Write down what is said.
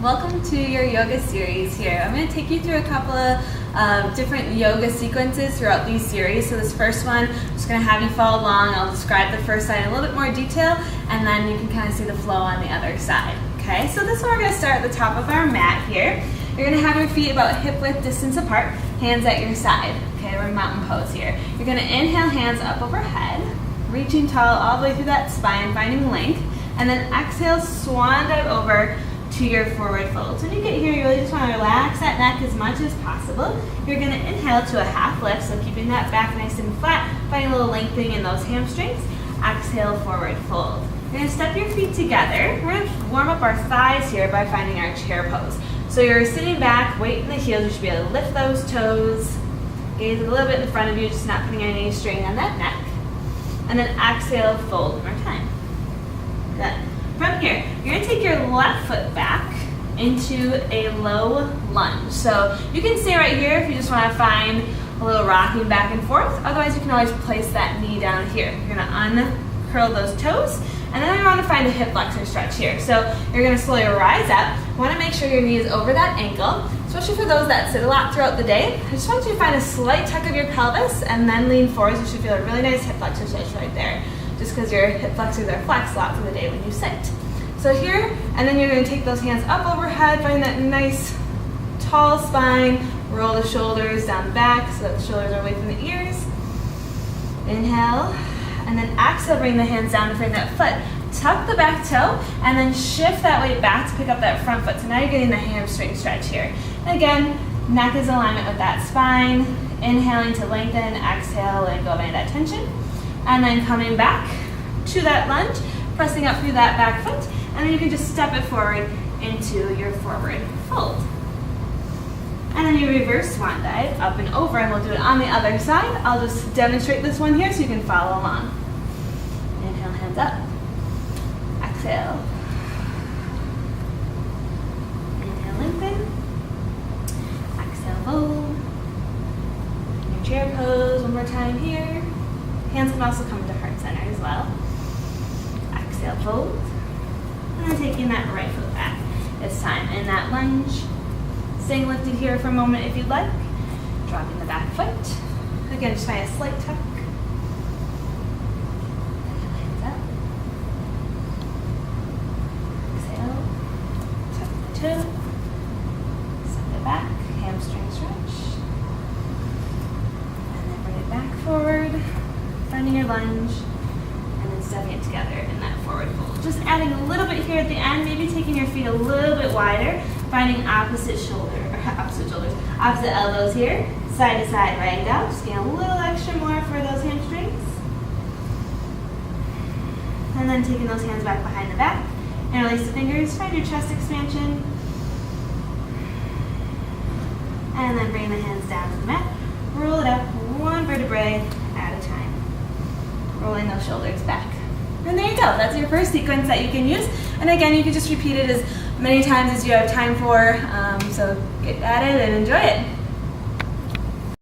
Welcome to your yoga series here. I'm going to take you through a couple of different yoga sequences throughout these series. So this first one, I'm just going to have you follow along. I'll describe the first side in a little bit more detail, and then you can kind of see the flow on the other side. Okay, so this one we're going to start at the top of our mat here. You're going to have your feet about hip width distance apart, hands at your side. Okay, we're in mountain pose here. You're going to inhale, hands up overhead, reaching tall all the way through that spine, finding length, and then exhale, swan dive over to your forward fold. So when you get here, you really just want to relax that neck as much as possible. You're going to inhale to a half lift, so keeping that back nice and flat, finding a little lengthening in those hamstrings. Exhale, forward fold. You're going to step your feet together. We're going to warm up our thighs here by finding our chair pose. So you're sitting back, weight in the heels. You should be able to lift those toes, gaze a little bit in front of you, just not putting any strain on that neck. And then exhale, fold one more time. Good. From here, you're going to take your left foot back into a low lunge. So you can stay right here if you just want to find a little rocking back and forth. Otherwise, you can always place that knee down here. You're going to uncurl those toes, and then you want to find a hip flexor stretch here. So you're going to slowly rise up. You want to make sure your knee is over that ankle, especially for those that sit a lot throughout the day. I just want you to find a slight tuck of your pelvis and then lean forward. You should feel a really nice hip flexor stretch right there, just because your hip flexors are flexed a lot through the day when you sit. So here, and then you're going to take those hands up overhead, find that nice tall spine, roll the shoulders down the back so that the shoulders are away from the ears. Inhale, and then exhale, bring the hands down to frame that foot. Tuck the back toe, and then shift that weight back to pick up that front foot. So now you're getting the hamstring stretch here. And again, neck is in alignment with that spine. Inhaling to lengthen, exhale, letting go of any of that tension. And then coming back to that lunge, pressing up through that back foot, and then you can just step it forward into your forward fold. And then you reverse swan dive, up and over, and we'll do it on the other side. I'll just demonstrate this one here so you can follow along. Inhale, hands up. Exhale. Inhale, lengthen. Exhale, fold. Your chair pose, one more time here. Hands can also come to heart center as well. Exhale, fold. And then taking that right foot back. This time in that lunge. Staying lifted here for a moment if you'd like. Dropping the back foot. Again, just find a slight tuck. Hands up. Exhale. Tuck the toe. Step it back. Hamstring stretch. And then bring it back forward. Finding your lunge. And then stepping it together in that forward fold. Just adding a little bit here at the end, maybe taking your feet a little bit wider, finding opposite elbows here, side to side, right down. Just getting a little extra more for those hamstrings. And then taking those hands back behind the back, and release the fingers, find your chest expansion. And then bring the hands down to the mat, roll it up one vertebrae at a time. Rolling those shoulders back. And there you go, that's your first sequence that you can use. And again, you can just repeat it as many times as you have time for, so get at it and enjoy it.